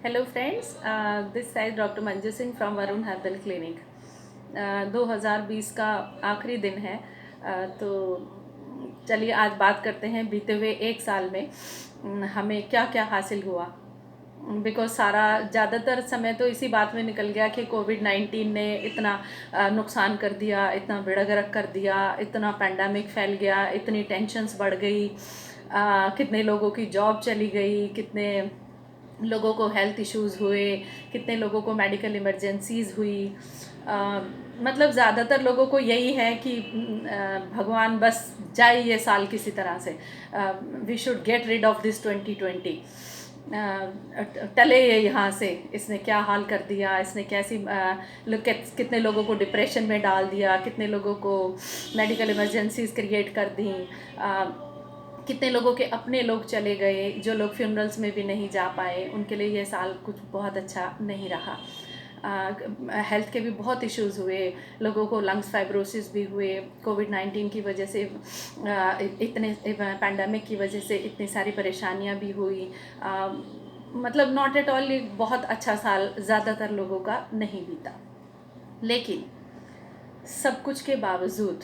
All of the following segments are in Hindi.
Hello friends, this side doctor Manju Singh from Varun herbal clinic. 2020 का आखिरी दिन है। तो चलिए आज बात करते हैं बीते हुए एक साल में हमें क्या क्या हासिल हुआ। बिकॉज सारा ज़्यादातर समय तो इसी बात में निकल गया कि कोविड-19 ने इतना नुकसान कर दिया, इतना बेड़गरक कर दिया, इतना पैंडमिक फैल गया, इतनी टेंशन्स बढ़ गई, कितने लोगों की जॉब चली गई, कितने लोगों को हेल्थ इश्यूज़ हुए, कितने लोगों को मेडिकल इमरजेंसीज़ हुई। मतलब ज़्यादातर लोगों को यही है कि भगवान बस जाए ये साल किसी तरह से, we should get rid of this 2020। टले ये यहाँ से, इसने क्या हाल कर दिया, इसने कैसी कितने लोगों को डिप्रेशन में डाल दिया, कितने लोगों को मेडिकल इमरजेंसीज क्रिएट कर दी, कितने लोगों के अपने लोग चले गए, जो लोग फ्यूनरल्स में भी नहीं जा पाए, उनके लिए ये साल कुछ बहुत अच्छा नहीं रहा। हेल्थ के भी बहुत इश्यूज़ हुए, लोगों को लंग्स फाइब्रोसिस भी हुए कोविड-19 की वजह से, इतने पैंडमिक की वजह से इतनी सारी परेशानियां भी हुई। मतलब नॉट एट ऑल बहुत अच्छा साल ज़्यादातर लोगों का नहीं बीता, लेकिन सब कुछ के बावजूद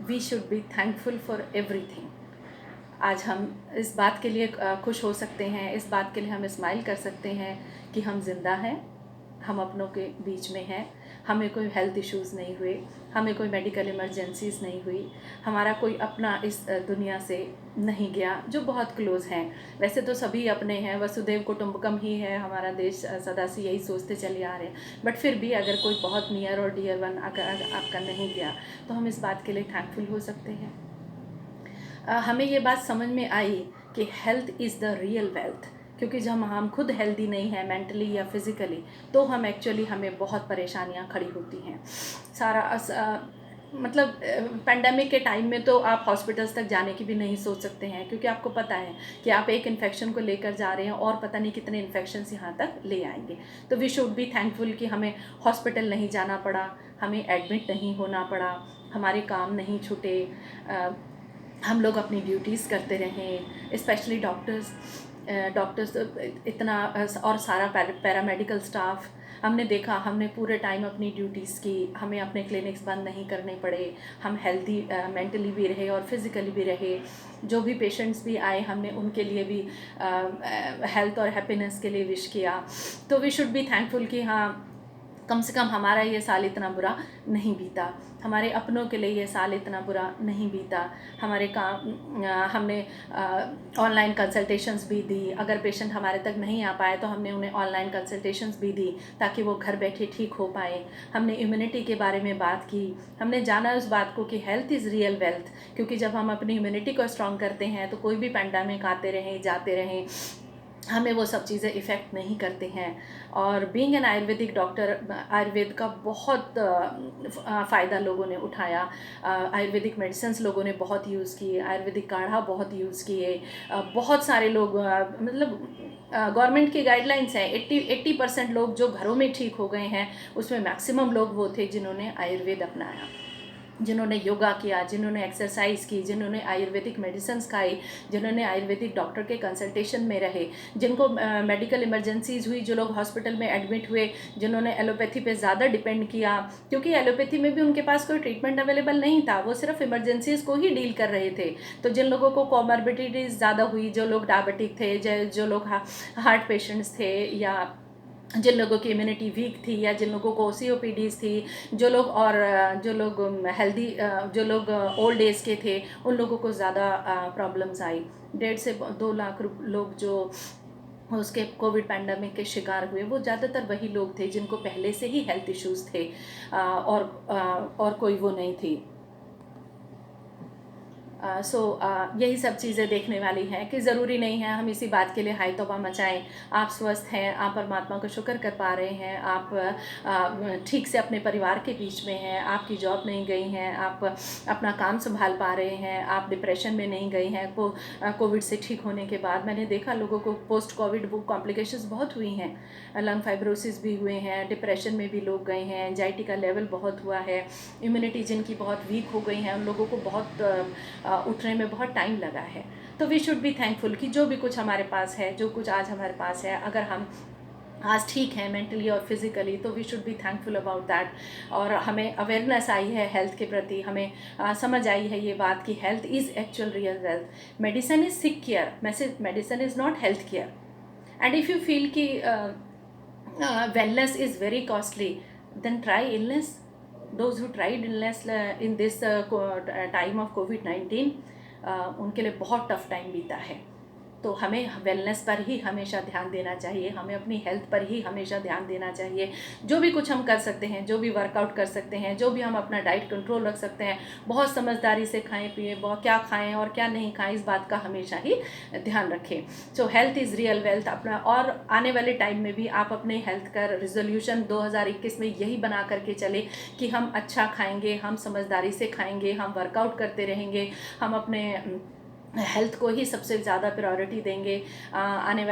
we should be thankful for everything. आज हम इस बात के लिए खुश हो सकते हैं, इस बात के लिए हम स्माइल कर सकते हैं कि हम ज़िंदा हैं, हम अपनों के बीच में हैं, हमें कोई हेल्थ इश्यूज़ नहीं हुए, हमें कोई मेडिकल इमरजेंसीज़ नहीं हुई, हमारा कोई अपना इस दुनिया से नहीं गया जो बहुत क्लोज़ हैं। वैसे तो सभी अपने हैं, वसुदेव कुटुंबकम ही है हमारा देश, सदा से यही सोचते चले आ रहे हैं, बट फिर भी अगर कोई बहुत नियर और डियर वन अगर आपका नहीं गया तो हम इस बात के लिए थैंकफुल हो सकते हैं। हमें ये बात समझ में आई कि health is the real wealth, क्योंकि जब हम खुद हेल्दी नहीं हैं मेंटली या फिज़िकली, तो हम एक्चुअली हमें बहुत परेशानियां खड़ी होती हैं। मतलब पेंडेमिक के टाइम में तो आप हॉस्पिटल्स तक जाने की भी नहीं सोच सकते हैं, क्योंकि आपको पता है कि आप एक इन्फेक्शन को लेकर जा रहे हैं और पता नहीं कितने इन्फेक्शंस यहाँ तक ले आएंगे। तो वी शुड बी थैंकफुल कि हमें हॉस्पिटल नहीं जाना पड़ा, हमें एडमिट नहीं होना पड़ा, हमारे काम नहीं छूटे, हम लोग अपनी ड्यूटीज़ करते रहें, स्पेशली डॉक्टर्स इतना, और सारा पैरामेडिकल स्टाफ। हमने देखा, हमने पूरे टाइम अपनी ड्यूटीज़ की, हमें अपने क्लिनिक्स बंद नहीं करने पड़े, हम हेल्दी मेंटली भी रहे और फिज़िकली भी रहे। जो भी पेशेंट्स भी आए हमने उनके लिए भी हेल्थ और हैप्पीनेस के लिए विश किया। तो वी शुड बी थैंकफुल कि हाँ, कम से कम हमारा ये साल इतना बुरा नहीं बीता, हमारे अपनों के लिए ये साल इतना बुरा नहीं बीता। हमारे काम, हमने ऑनलाइन कंसल्टेशंस भी दी, अगर पेशेंट हमारे तक नहीं आ पाए तो हमने उन्हें ऑनलाइन कंसल्टेशंस भी दी ताकि वो घर बैठे ठीक हो पाए। हमने इम्यूनिटी के बारे में बात की, हमने जाना उस बात को कि हेल्थ इज़ रियल वेल्थ, क्योंकि जब हम अपनी इम्यूनिटी को स्ट्रॉन्ग करते हैं तो कोई भी पैंडेमिक आते रहें जाते रहें, हमें वो सब चीज़ें इफ़ेक्ट नहीं करते हैं। और being an Ayurvedic doctor, Ayurveda का बहुत फ़ायदा लोगों ने उठाया। आयुर्वेदिक मेडिसिन्स लोगों ने बहुत यूज़ किए, आयुर्वेदिक काढ़ा बहुत यूज़ किए। बहुत सारे लोग, मतलब गवर्नमेंट की गाइडलाइंस है 80% लोग जो घरों में ठीक हो गए हैं, उसमें मैक्सिमम लोग वो थे जिन्होंने आयुर्वेद अपनाया, जिन्होंने योगा किया, जिन्होंने एक्सरसाइज की, जिन्होंने आयुर्वेदिक मेडिसिन्स खाई, जिन्होंने आयुर्वेदिक डॉक्टर के कंसल्टेशन में रहे, जिनको मेडिकल इमरजेंसीज हुई, जो लोग हॉस्पिटल में एडमिट हुए, जिन्होंने एलोपैथी पे ज़्यादा डिपेंड किया, क्योंकि एलोपैथी में भी उनके पास कोई ट्रीटमेंट अवेलेबल नहीं था, वो सिर्फ इमरजेंसीज को ही डील कर रहे थे। तो जिन लोगों को कॉमॉर्बिडिटीज़ ज़्यादा हुई, जो लोग डायबिटिक थे, जो लोग हार्ट पेशेंट्स थे, या जिन लोगों की इम्यूनिटी वीक थी, या जिन लोगों को COPDs थी, जो लोग हेल्दी, जो लोग ओल्ड एज के थे, उन लोगों को ज़्यादा प्रॉब्लम्स आई। 1.5 से 2 लाख लोग जो उसके कोविड पैंडमिक के शिकार हुए, वो ज़्यादातर वही लोग थे जिनको पहले से ही हेल्थ इश्यूज़ थे, और कोई वो नहीं थी। यही सब चीज़ें देखने वाली हैं कि ज़रूरी नहीं है हम इसी बात के लिए हाय तौबा मचाएं। आप स्वस्थ हैं, आप परमात्मा को शुक्र कर पा रहे हैं, आप ठीक से अपने परिवार के बीच में हैं, आपकी जॉब नहीं गई हैं, आप अपना काम संभाल पा रहे हैं, आप डिप्रेशन में नहीं गई हैं। कोविड से ठीक होने के बाद मैंने देखा लोगों को पोस्ट कोविड वो कॉम्प्लिकेशंस बहुत हुई हैं, लंग फाइब्रोसिस भी हुए हैं, डिप्रेशन में भी लोग गए हैं, एंजाइटी का लेवल बहुत हुआ है, इम्यूनिटी जिनकी बहुत वीक हो गई है उन लोगों को बहुत उठने में बहुत टाइम लगा है। तो वी शुड बी थैंकफुल कि जो भी कुछ हमारे पास है, जो कुछ आज हमारे पास है, अगर हम आज ठीक है मेंटली और फिज़िकली, तो we should be thankful about that. और हमें अवेयरनेस आई है हेल्थ के प्रति, हमें समझ आई है ये बात कि health is actual real wealth. Medicine is sick care, medicine is not health care. And if you feel कि wellness is very costly, then try illness. Those who tried illness in this time of COVID-19, उनके लिए बहुत टफ टाइम बीता है। तो हमें वेलनेस पर ही हमेशा ध्यान देना चाहिए, हमें अपनी हेल्थ पर ही हमेशा ध्यान देना चाहिए। जो भी कुछ हम कर सकते हैं, जो भी वर्कआउट कर सकते हैं, जो भी हम अपना डाइट कंट्रोल रख सकते हैं, बहुत समझदारी से खाएं पिए, बहुत क्या खाएं और क्या नहीं खाएं, इस बात का हमेशा ही ध्यान रखें। सो हेल्थ इज़ रियल वेल्थ अपना। और आने वाले टाइम में भी आप अपने हेल्थ का रिजोल्यूशन 2021 में यही बना करके चले कि हम अच्छा खाएंगे, हम समझदारी से खाएंगे, हम वर्कआउट करते रहेंगे, हम अपने हेल्थ को ही सबसे ज़्यादा प्रायोरिटी देंगे। आने